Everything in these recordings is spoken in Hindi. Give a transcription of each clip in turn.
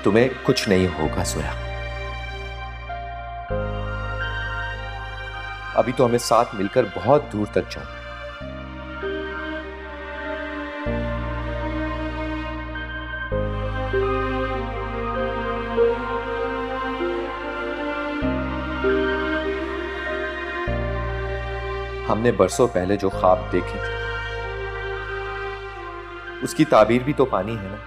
तुम्हें कुछ नहीं होगा सोया। अभी तो हमें साथ मिलकर बहुत दूर तक जाना। हमने बरसों पहले जो ख्वाब देखे थे उसकी ताबीर भी तो पानी है ना।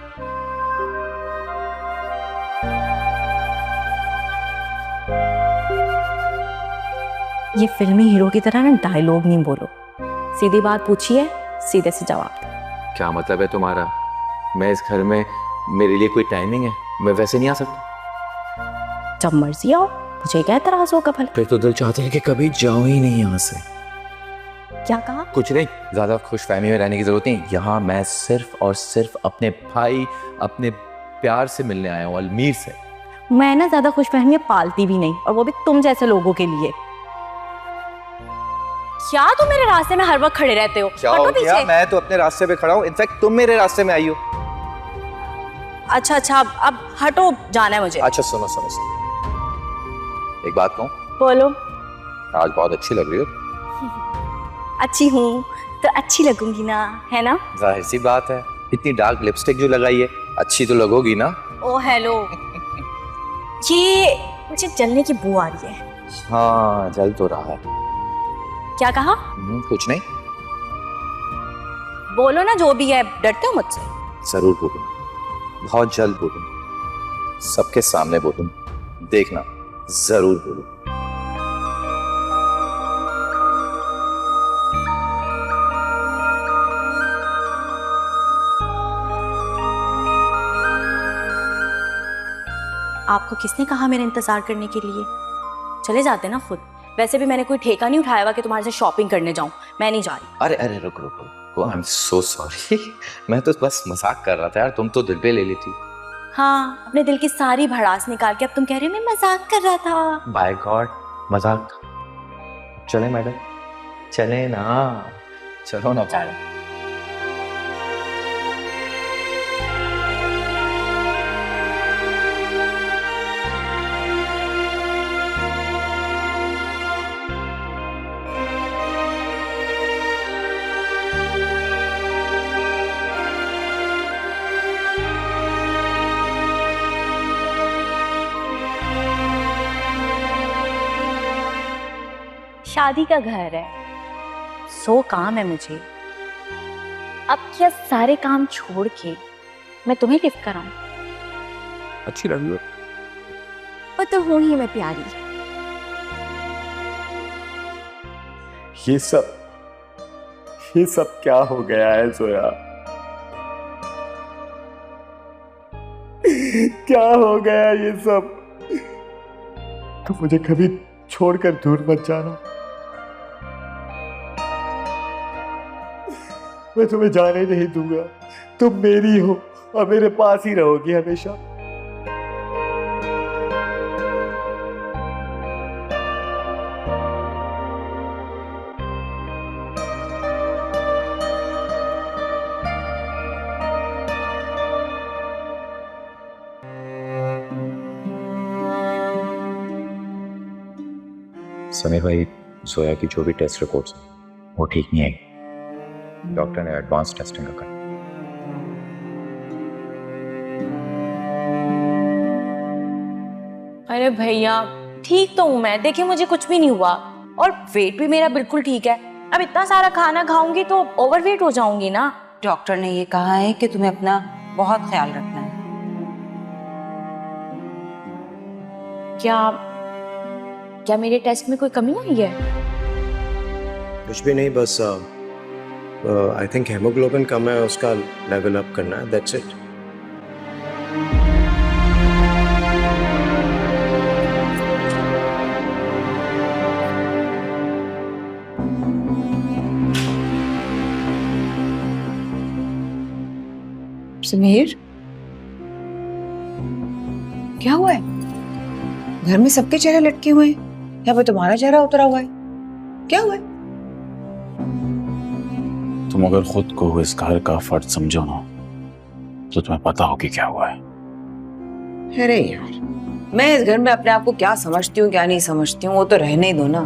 ये फिल्मी हीरो की तरह ना डायलॉग नहीं बोलो, सीधी बात पूछिए, सीधे से जवाब दो। क्या मतलब है तुम्हारा? मैं इस घर में, मेरे लिए कोई टाइमिंग है? मैं वैसे नहीं आ सकता? जब मर्जी आओ, मुझे क्या एतराज होगा भला? फिर तो दिल चाहते हैं कि कभी जाओ ही नहीं यहाँ से। क्या कहा? कुछ नहीं, ज्यादा खुशफहमी में रहने की जरूरत नहीं। यहाँ मैं सिर्फ और सिर्फ अपने भाई, अपने प्यार से मिलने आया हूँ, अलमीर से। मैं ना ज्यादा खुशफहमी पालती भी नहीं, और वो भी तुम जैसे लोगों के लिए। क्या तुम मेरे रास्ते में हर वक्त खड़े रहते हो? क्या हो गया? मैं तो अपने रास्ते पे खड़ा हूँ, इनफैक्ट तुम मेरे रास्ते में आई हो। अच्छा, अब हटो, जाना है मुझे। अच्छा सुनो, एक बात कहूँ? बोलो। आज बहुत अच्छी लग रही हो। अच्छी हूँ तो अच्छी लगूंगी ना, है ना? जाहिर सी बात है, इतनी डार्क लिपस्टिक जो लगाई है, अच्छी तो लगोगी ना। ओ हेलो, ये मुझे जलने की बू आ रही है। हाँ, जल तो रहा है। क्या कहा? कुछ नहीं। बोलो ना जो भी है, डरते हो मुझसे? जरूर बोलूं, बहुत जल्द बोलूं, सबके सामने बोलूं, देखना जरूर बोलूं। आपको किसने कहा मेरा इंतजार करने के लिए? चले जाते ना खुद। वैसे भी मैंने कोई ठेका नहीं उठाया हुआ कि तुम्हारे साथ शॉपिंग करने जाऊं। मैं नहीं जा रही। अरे रुको, आई एम सो सॉरी। मैं तो बस मजाक कर रहा था यार, तुम तो दिल पे ले लेती। हाँ, अपने दिल की सारी भड़ास निकाल के अब तुम कह रहे हो मैं मजाक कर रहा था। बाय गॉड, मजाक। चले मैडम, चले ना, चलो ना। चलो। शादी का घर है, 100 काम है मुझे। अब क्या सारे काम छोड़ के मैं तुम्हें लिफ्ट कराऊं? अच्छी लगी हो। वो तो हूं ही मैं प्यारी। ये सब क्या हो गया है सोया? क्या हो गया ये सब? तो मुझे कभी छोड़कर दूर मत जाना। मैं तुम्हें जाने नहीं दूंगा। तुम मेरी हो और मेरे पास ही रहोगी हमेशा। समीर भाई, सोया की जो भी टेस्ट रिपोर्ट्स वो ठीक नहीं आई। डॉक्टर ने एडवांस टेस्टिंग का कहा। अरे भैया, ठीक तो हूं मैं, देखिए मुझे कुछ भी नहीं हुआ और वेट भी मेरा बिल्कुल ठीक है। अब इतना सारा खाना खाऊंगी तो ओवरवेट हो जाऊंगी ना। डॉक्टर ने ये कहा है कि तुम्हें अपना बहुत ख्याल रखना है। क्या मेरे टेस्ट में कोई कमी आई है? कुछ भी नहीं, बस आई थिंक हेमोग्लोबिन कम है, उसका लेवल अप करना है, दैट्स इट। समीर, क्या हुआ है? घर में सबके चेहरे लटके हुए हैं, यहाँ पे तुम्हारा चेहरा उतरा हुआ है, क्या हुआ है? तुम अगर खुद को इस घर का फर्द समझो ना, तो तुम्हें पता हो कि क्या हुआ है। अरे यार, मैं इस घर में अपने आप को क्या समझती हूँ क्या नहीं समझती हूँ वो तो रहने ही दो ना।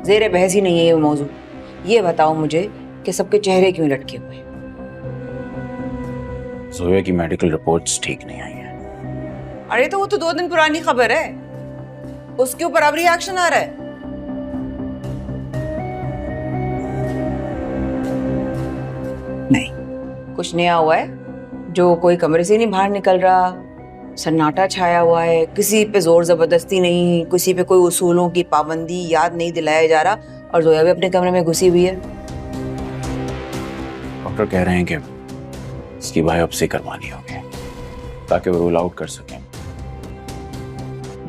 ज़ेरे बहस ही नहीं है ये मौजू। ये बताओ मुझे कि सबके चेहरे क्यों लटके हुए हैं? जोया की मेडिकल रिपोर्ट्स ठीक नहीं आई है। अरे तो वो तो 2 दिन पुरानी खबर है, उसके ऊपर अब रिएक्शन आ रहा है। नहीं, कुछ नया हुआ है जो कोई कमरे से नहीं बाहर निकल रहा, सन्नाटा छाया हुआ है, किसी पे जोर जबरदस्ती नहीं, किसी पे कोई उसूलों की पाबंदी याद नहीं दिलाया जा रहा, और जोया भी अपने कमरे में घुसी हुई है। डॉक्टर कह रहे हैं कि इसकी बायोप्सी करवानी होगी ताकि वो रूल आउट कर सकें।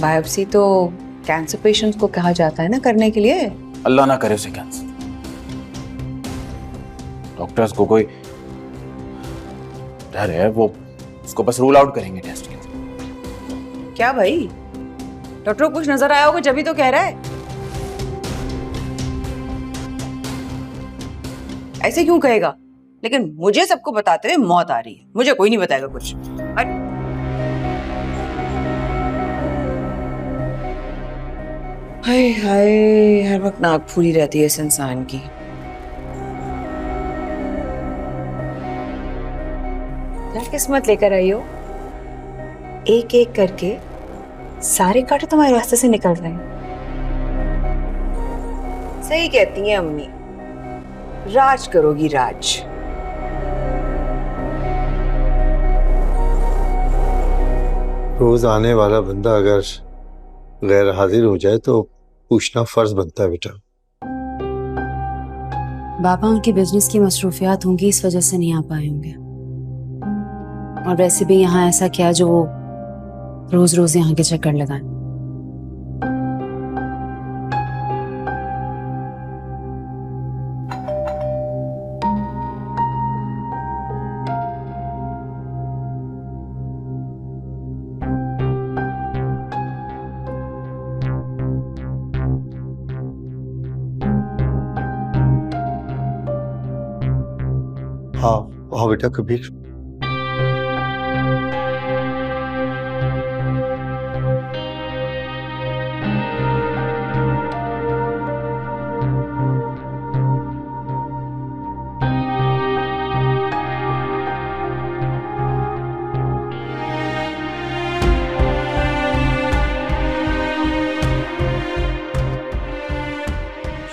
बायोप्सी तो कैंसर पेशेंट्स को कहा जाता है ना करने के लिए। अल्लाह ना करे उसे कैंसर। डॉक्टर्स को कोई डर है, वो उसको बस रूल आउट करेंगे टेस्ट के। क्या भाई, डॉक्टर को कुछ नजर आया होगा जब तो कह रहा है। ऐसे क्यों कहेगा? लेकिन मुझे सबको बताते हुए मौत आ रही है, मुझे कोई नहीं बताएगा कुछ। हाय हाय, हर वक्त नाक फूली रहती है इस इंसान की। क्या किस्मत लेकर आई हो? एक एक करके सारे कांटे तुम्हारे रास्ते से निकल रहे हैं। सही कहती हैं अम्मी, राज करोगी राज। रोज आने वाला बंदा अगर गैर हाजिर हो जाए तो पूछना फर्ज बनता है बेटा। बाबा उनकी बिजनेस की मसरूफियात होंगी, इस वजह से नहीं आ पाए होंगे। और वैसे भी यहाँ ऐसा क्या जो वो रोज रोज यहाँ के चक्कर लगाएं। हाँ हाँ बेटा कबीर।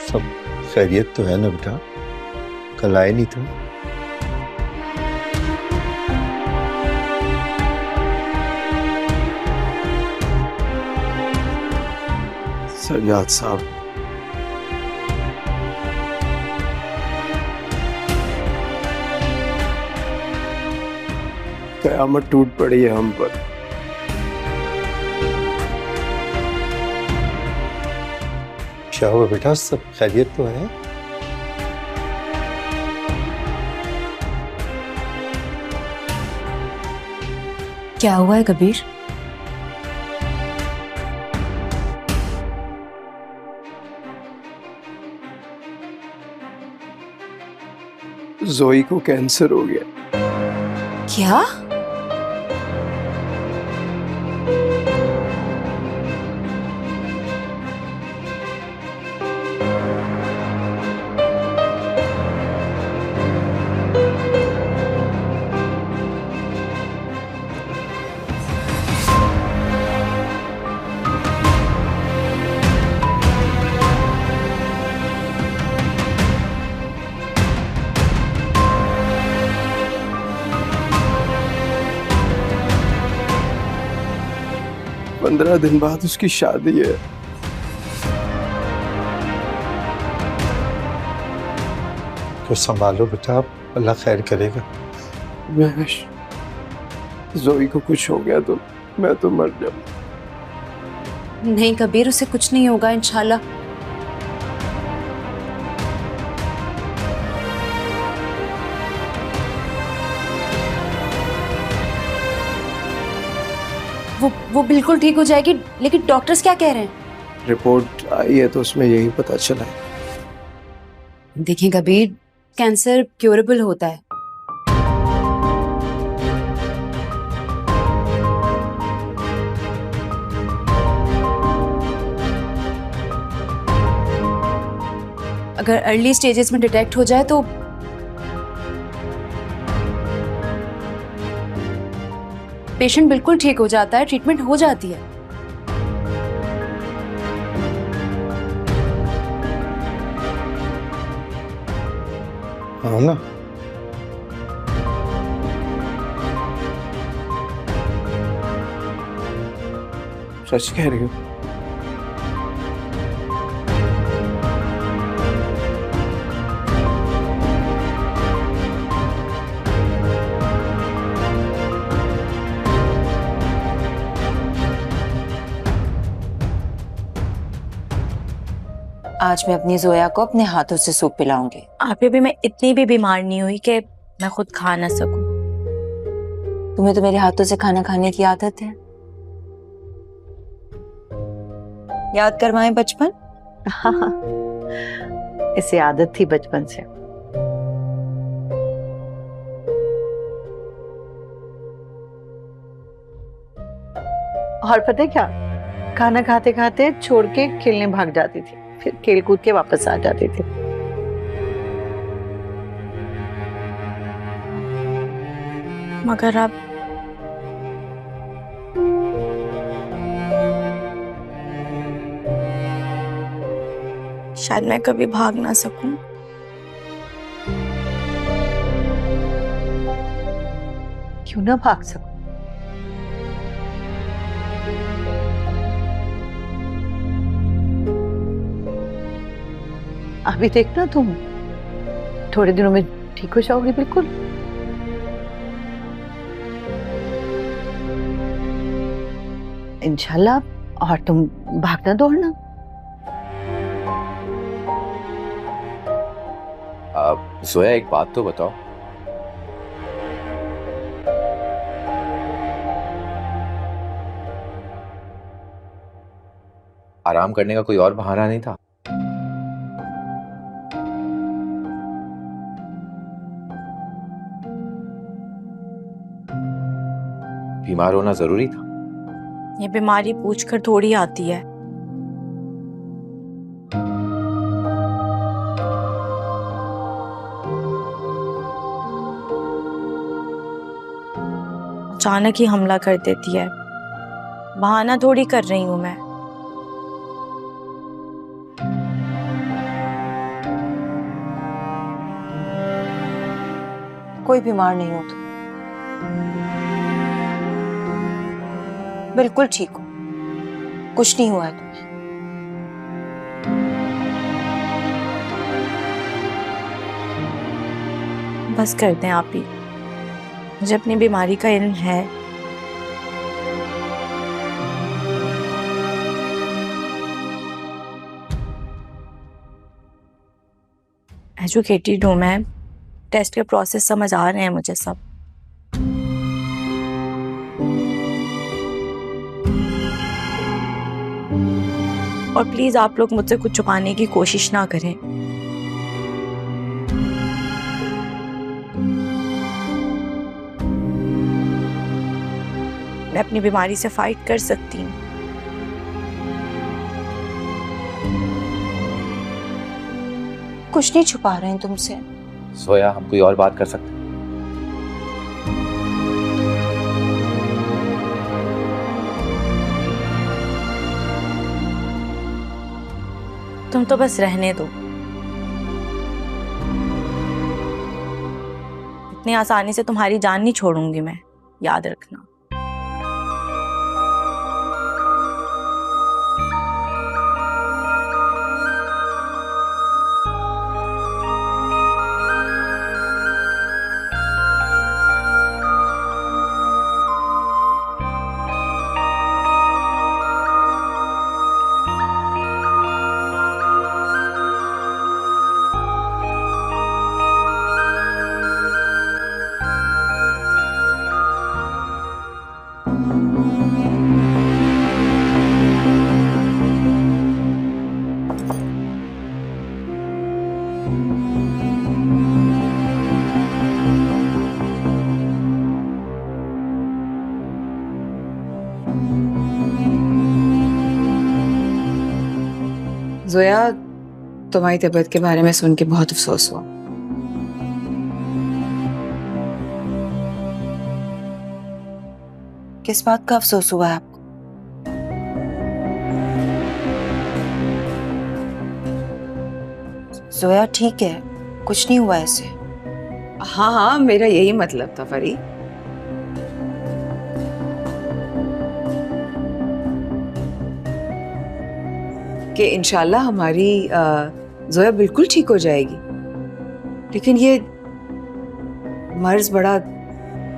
सब खैरियत तो है ना बेटा? कल आए नहीं तुम? सज्जाद साहब, कयामत टूट पड़ी है हम पर। क्या हुआ बेटा, सब खैरियत तो है? क्या हुआ है कबीर? जोई को कैंसर हो गया। क्या? पंद्रह दिन बाद उसकी शादी है। तो संभालो बेटा, अल्लाह खैर करेगा। महश, जोई को कुछ हो गया तो मैं तो मर जाऊं। नहीं कबीर, उसे कुछ नहीं होगा इंशाल्लाह। वो बिल्कुल ठीक हो जाएगी, लेकिन डॉक्टर्स क्या कह रहे हैं? रिपोर्ट आई है तो उसमें यही पता चला है। देखिए कबीर, कैंसर क्योरेबल होता है। अगर अर्ली स्टेजेस में डिटेक्ट हो जाए तो पेशेंट बिल्कुल ठीक हो जाता है, ट्रीटमेंट हो जाती है। हाँ ना, सच कह रही हो। आज मैं अपनी जोया को अपने हाथों से सूप पिलाऊंगी। अभी भी मैं इतनी भी बीमार नहीं हुई कि मैं खुद खा ना सकूं। तुम्हें तो मेरे हाथों से खाना खाने की आदत है। याद करवाएं बचपन? हाँ, इसे आदत थी बचपन से। और पता है क्या, खाना खाते खाते छोड़ के खेलने भाग जाती थी, फिर खेल कूद के वापस आ जाती थी। मगर अब शायद मैं कभी भाग ना सकूं। क्यों ना भाग सकूं? अभी देखना, तुम थोड़े दिनों में ठीक हो जाओगी बिल्कुल। इंशाल्लाह। और तुम भागना दौड़ना। जोया एक बात तो बताओ, आराम करने का कोई और बहाना नहीं था? बीमार होना जरूरी था? ये बीमारी पूछकर थोड़ी आती है। अचानक ही हमला कर देती है। बहाना थोड़ी कर रही हूं मैं। कोई बीमार नहीं हो तुम, बिल्कुल ठीक हो, कुछ नहीं हुआ है तुम्हें। बस कर दें आप ही, मुझे अपनी बीमारी का इल्म है। एजुकेटेड हूँ मैं, टेस्ट के प्रोसेस समझ आ रहे हैं मुझे सब। और प्लीज आप लोग मुझसे कुछ छुपाने की कोशिश ना करें। मैं अपनी बीमारी से फाइट कर सकती हूँ। कुछ नहीं छुपा रहे हैं तुमसे। जोया, हम कोई और बात कर सकते हैं? तुम तो बस रहने दो। इतनी आसानी से तुम्हारी जान नहीं छोड़ूंगी मैं, याद रखना। जोया, तुम्हारी तबीयत के बारे में सुन के बहुत अफसोस हुआ। किस बात का अफसोस हुआ है आपको? जोया ठीक है, कुछ नहीं हुआ ऐसे। हाँ हाँ, मेरा यही मतलब था फरी। कि इंशाल्लाह हमारी जोया बिल्कुल ठीक हो जाएगी, लेकिन ये मर्ज बड़ा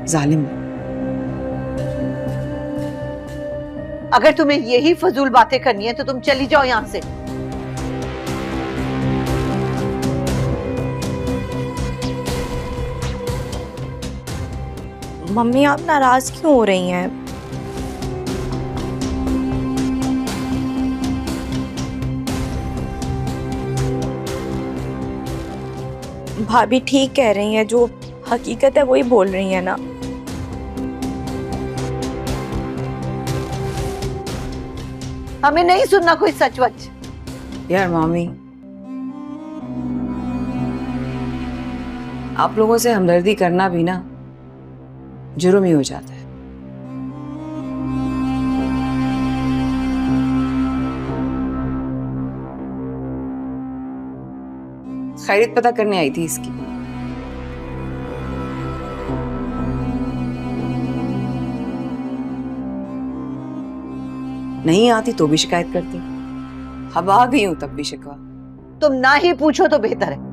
जालिम है। अगर तुम्हें यही फजूल बातें करनी है तो तुम चली जाओ यहाँ से। मम्मी आप नाराज क्यों हो रही हैं? भाभी ठीक कह रही हैं, जो हकीकत है वही बोल रही हैं ना। हमें नहीं सुनना कोई सच वच। यार मामी, आप लोगों से हमदर्दी करना भी ना जुर्म ही हो जाता है। खैरियत पता करने आई थी इसकी। नहीं आती तो भी शिकायत करती, अब आ गई हूं तब भी शिकवा। तुम ना ही पूछो तो बेहतर है।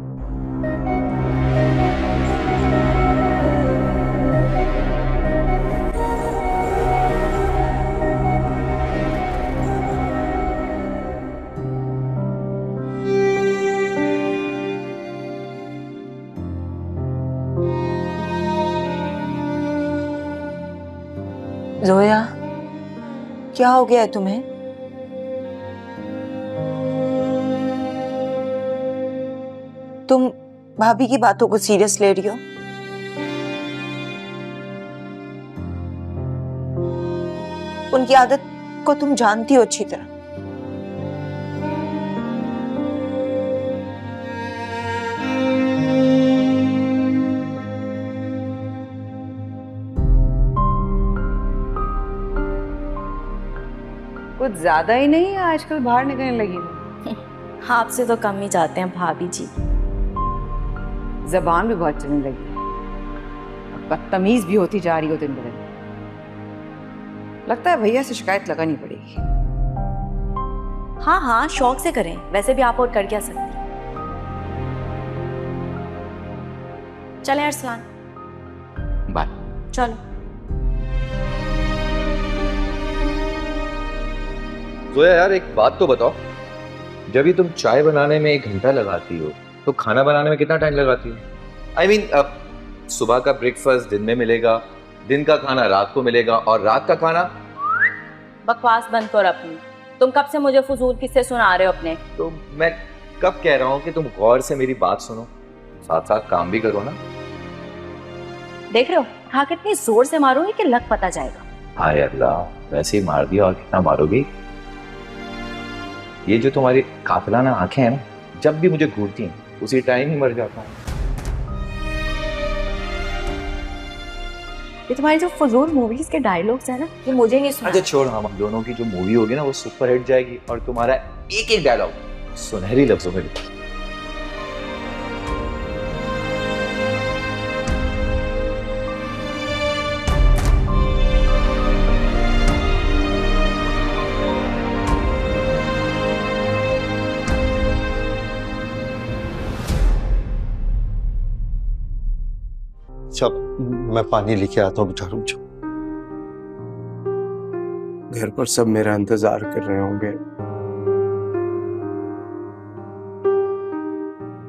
जोया क्या हो गया है तुम्हें? तुम भाभी की बातों को सीरियस ले रही हो? उनकी आदत को तुम जानती हो अच्छी तरह। कुछ ज्यादा ही नहीं है, आजकल बाहर निकलने लगी है। आपसे तो कम ही जाते हैं भाभी जी। जबान भी बहुत चलने लगी है, बदतमीज भी होती जा रही हो दिन ब दिन। लगता है भैया से शिकायत लगानी पड़ेगी। हाँ हाँ, शौक से करें, वैसे भी आप और कर क्या सकते हैं। चलें अरसलान, बाय। चलो। जोया यार एक बात तो बताओ, जब भी तुम चाय बनाने में 1 घंटा लगाती हो तो खाना बनाने में कितना टाइम लगाती हो? आई मीन सुबह का ब्रेकफास्ट दिन में मिलेगा, दिन का खाना रात को मिलेगा, और रात का खाना। बकवास बंद करो अपनी। तुम कब से मुझे फजूल किस्से सुना रहे हो अपने? तो मैं कब कह रहा हूँ कि तुम गौर से मेरी बात सुनो, साथ साथ काम भी करो ना। देख रहे हो हाँ, कितनी जोर से मारूंगी कि लग पता जाएगा। हाय अल्लाह, वैसे ही मार दिया, और कितना मारोगी? ये जो तुम्हारी काफिलाना आंखें हैं ना, जब भी मुझे घूरती हैं उसी टाइम ही मर जाता हूँ। ये तुम्हारी जो फजूल मूवीज के डायलॉग्स है ना, ये मुझे नहीं सुना। अच्छा छोड़, हम दोनों की जो मूवी होगी ना वो सुपर हिट जाएगी, और तुम्हारा एक एक डायलॉग सुनहरी लफ्जों में लिखा। चल मैं पानी लेके आता हूँ, बेटा रुक जाओ। घर पर सब मेरा इंतजार कर रहे होंगे,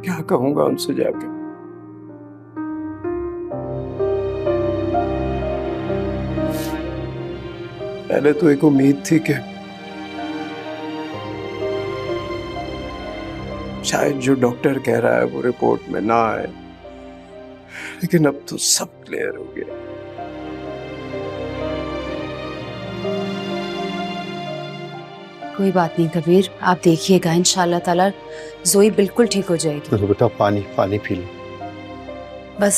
क्या कहूंगा उनसे जाके? पहले तो एक उम्मीद थी कि शायद जो डॉक्टर कह रहा है वो रिपोर्ट में ना आए, लेकिन अब तो सब क्लियर हो गया। कोई बात नहीं कबीर, आप देखिएगा इंशाल्लाह ताला जोई बिल्कुल ठीक हो जाएगी। तो बेटा पानी पानी पी लो। बस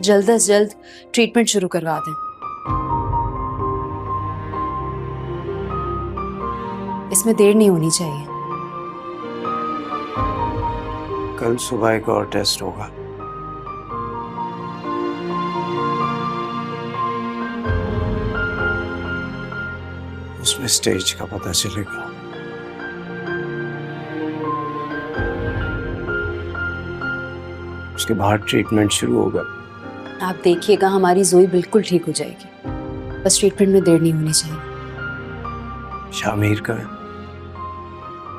जल्द से जल्द ट्रीटमेंट शुरू करवा दें। इसमें देर नहीं होनी चाहिए। कल सुबह एक और टेस्ट होगा। उसमें स्टेज का पता चलेगा। उसके बाद ट्रीटमेंट शुरू होगा। आप देखिएगा हमारी जोई बिल्कुल ठीक हो जाएगी। बस ट्रीटमेंट में देर नहीं होनी चाहिए। शामिर का है?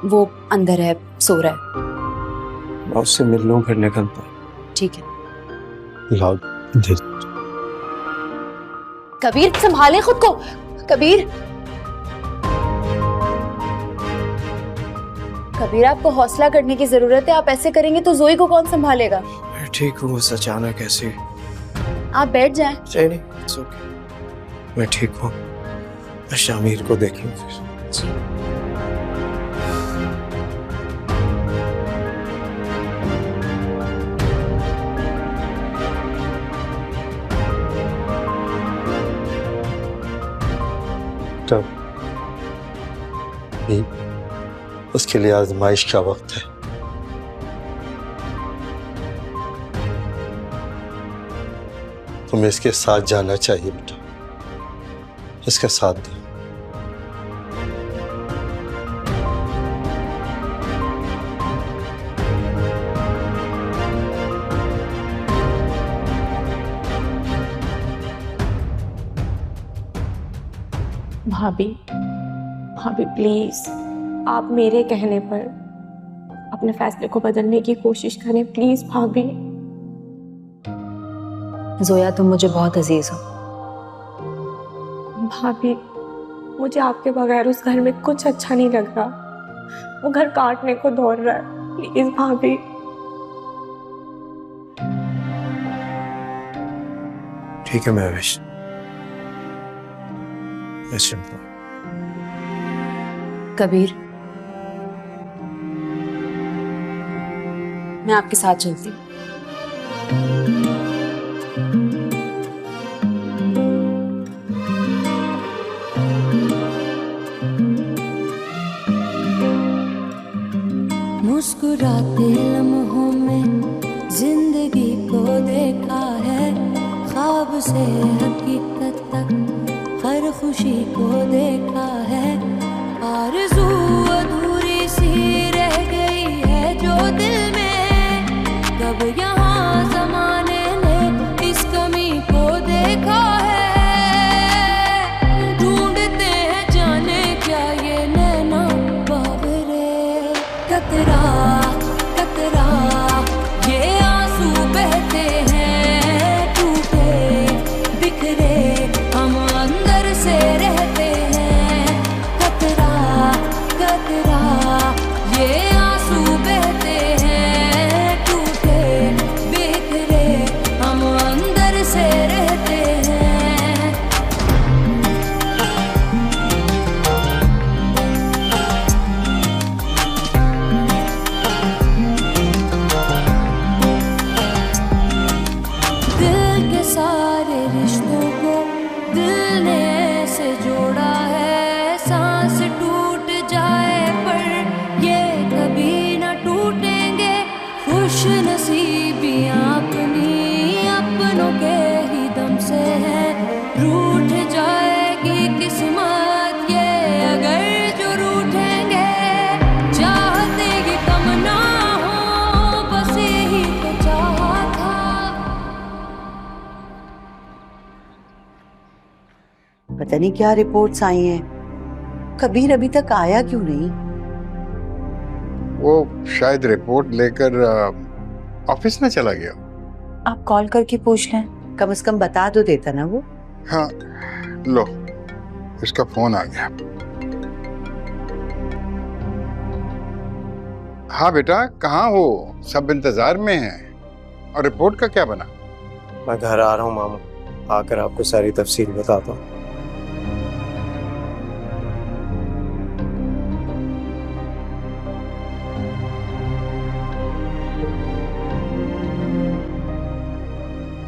वो अंदर है, सो रहा है। मैं उससे मिल लूं फिर निकलता हूं। ठीक है। लाओ दे। कबीर संभाले खुद को। कबीर, कबीर आपको हौसला करने की जरूरत है। आप ऐसे करेंगे तो जोई को कौन संभालेगा? मैं ठीक हूँ, बस अचानक ऐसे। आप बैठ जाएं। नहीं, it's okay। मैं ठीक हूँ। मैं शामिर को देख लूं फिर। जी। तब उसके लिए आजमाइश का वक्त है। तुम्हें इसके साथ जाना चाहिए बेटा, इसका साथ दो। भाभी, भाभी प्लीज, आप मेरे कहने पर अपने फैसले को बदलने की कोशिश करें प्लीज भाभी। जोया तुम मुझे बहुत अजीज हो। भाभी, मुझे आपके बगैर उस घर में कुछ अच्छा नहीं लग रहा। वो घर काटने को दौड़ रहा है। प्लीज भाभी। ठीक है महविश, मैं चलता हूं। कबीर, मैं आपके साथ चलती हूँ। मुस्कुराते लम्हों में जिंदगी को देखा है, ख्वाब से हकीकत तक हर खुशी को देखा है। आरज़ू अधूरी सी रह गई है जो दिल में, कब यहाँ ज़माने ने इस कमी को देखा है। ढूंढते हैं जाने क्या ये नैना बावरे, कतरा कतरा ये आंसू बहते हैं, टूटे बिखरे हम अंदर से रहते हैं। कतरा कतरा ये आंसू बहते हैं, टूटे बिखरे हम अंदर से रहते हैं। दिल के सारे रिश्तों को दिल ने ऐसे जोड़ा है, सांस टूट जाए पर ये कभी न टूटेंगे। खुश नसीबियां अपनी अपनों के ही दम से है, रूठ जाएगी किस्मत ये अगर जो रूठेंगे। चाहते ये कम ना हो, बस यही तो चाहा था। पता नहीं क्या रिपोर्ट्स आई हैं। कबीर अभी तक आया क्यों नहीं? वो शायद रिपोर्ट लेकर ऑफिस में चला गया। आप कॉल करके पूछ लें, कम से कम बता दो देता ना वो। हाँ लो, इसका फोन आ गया। हाँ बेटा, कहाँ हो? सब इंतजार में हैं। और रिपोर्ट का क्या बना? मैं घर आ रहा हूँ मामा, आकर आपको सारी तफसील बताता हूँ।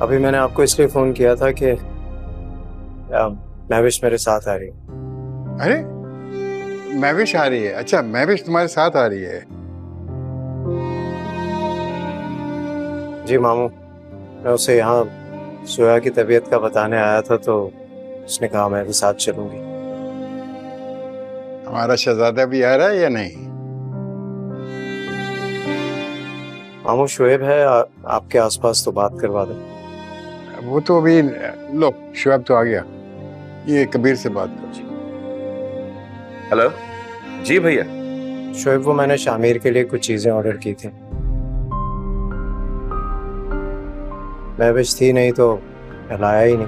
अभी मैंने आपको इसलिए फोन किया था कि महविश मेरे साथ आ रही है। अरे महविश आ रही है? अच्छा, महविश तुम्हारे साथ आ रही है? जी मामू, मैं उसे यहाँ सोया की तबीयत का बताने आया था तो उसने कहा मैं भी साथ चलूंगी। हमारा शहजादा भी आ रहा है या नहीं? मामू शोएब है आपके आसपास तो बात करवा दे। वो तो अभी, लो शुएब तो आ गया, ये कबीर से बात कर। हेलो जी भैया। शोएब, वो मैंने शामिर के लिए कुछ चीजें ऑर्डर की थी, महविश थी नहीं तो लाया ही नहीं।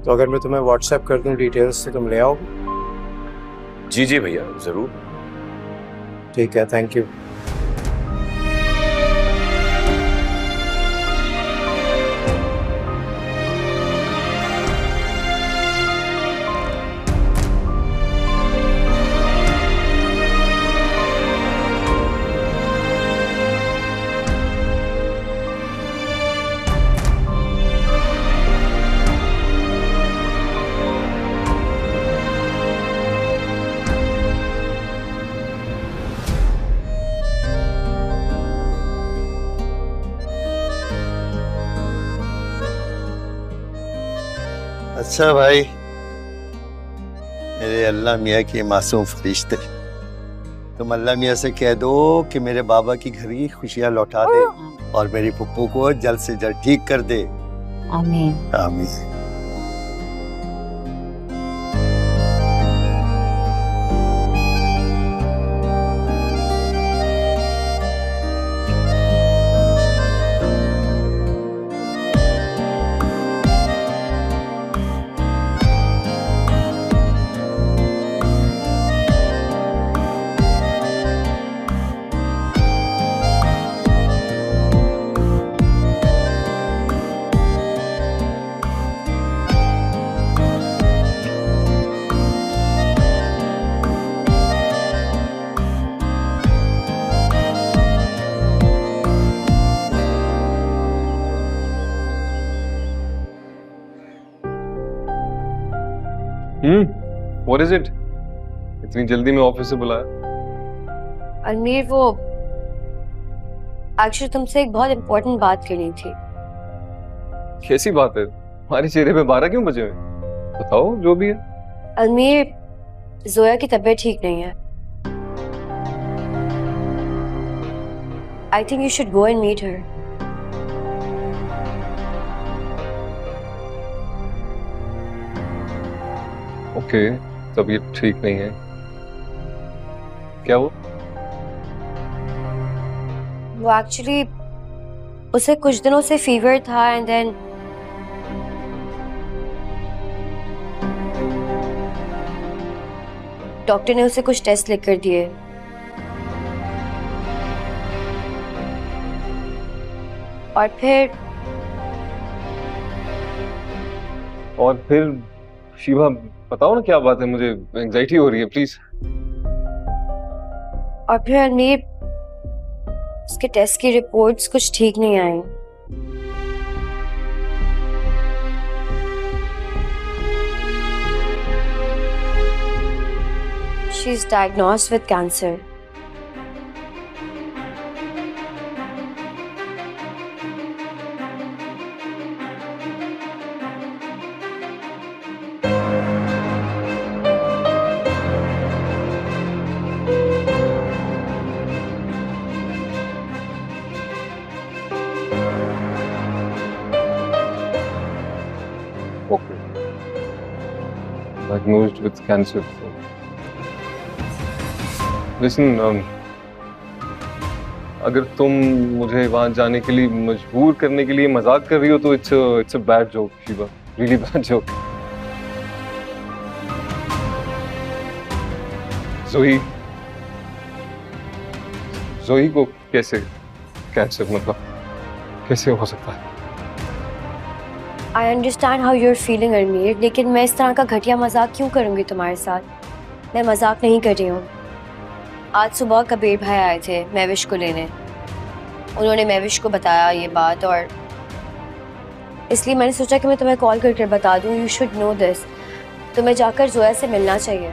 तो अगर मैं तुम्हें व्हाट्सएप कर दूं डिटेल्स तो तुम ले आओगे? जी जी भैया, जरूर। ठीक है, थैंक यू। अच्छा भाई, मेरे अल्लाह मियाँ के मासूम फरिश्ते, तुम अल्लाह मियाँ से कह दो कि मेरे बाबा की घर की खुशियाँ लौटा दे और मेरी पप्पू को जल्द से जल्द ठीक कर दे। आमीन। आमीन। What is it? इतनी जल्दी में ऑफिस से बुलाया? अनमीर, वो एक्चुअली तुमसे एक बहुत इम्पोर्टेंट बात करनी थी। कैसी बात है? हमारे चेहरे पे 12 क्यों बजे हुए? बताओ जो भी है। अनमीर, जोया की तबीयत ठीक नहीं है। I think you should go and meet her. Okay, तबीयत ठीक नहीं है। क्या वो एक्चुअली उसे कुछ दिनों से फीवर था एंड देन डॉक्टर ने उसे कुछ टेस्ट लिख कर दिए। और फिर शिवा, बताओ ना क्या बात है, मुझे एंजाइटी हो रही है, प्लीज। और फिर अनमीर, उसके टेस्ट की रिपोर्ट्स कुछ ठीक नहीं आई। She is diagnosed with cancer. Okay. Diagnosed with cancer. Listen, अगर तुम मुझे वहां जाने के लिए मजबूर करने के लिए मजाक कर रही हो तो it's a bad joke Shiva, really bad joke. Johi को कैसे कैंसर, मतलब कैसे हो सकता है? I understand how you're feeling अरमीर, लेकिन मैं इस तरह का घटिया मजाक क्यों करूंगी तुम्हारे साथ? मैं मजाक नहीं कर रही हूँ। आज सुबह कबीर भाई आए थे महविश को लेने। उन्होंने महविश को बताया ये बात, और इसलिए मैंने सोचा कि मैं तुम्हें कॉल करके बता दूं। You should know this. तुम्हें जाकर जोया से मिलना चाहिए।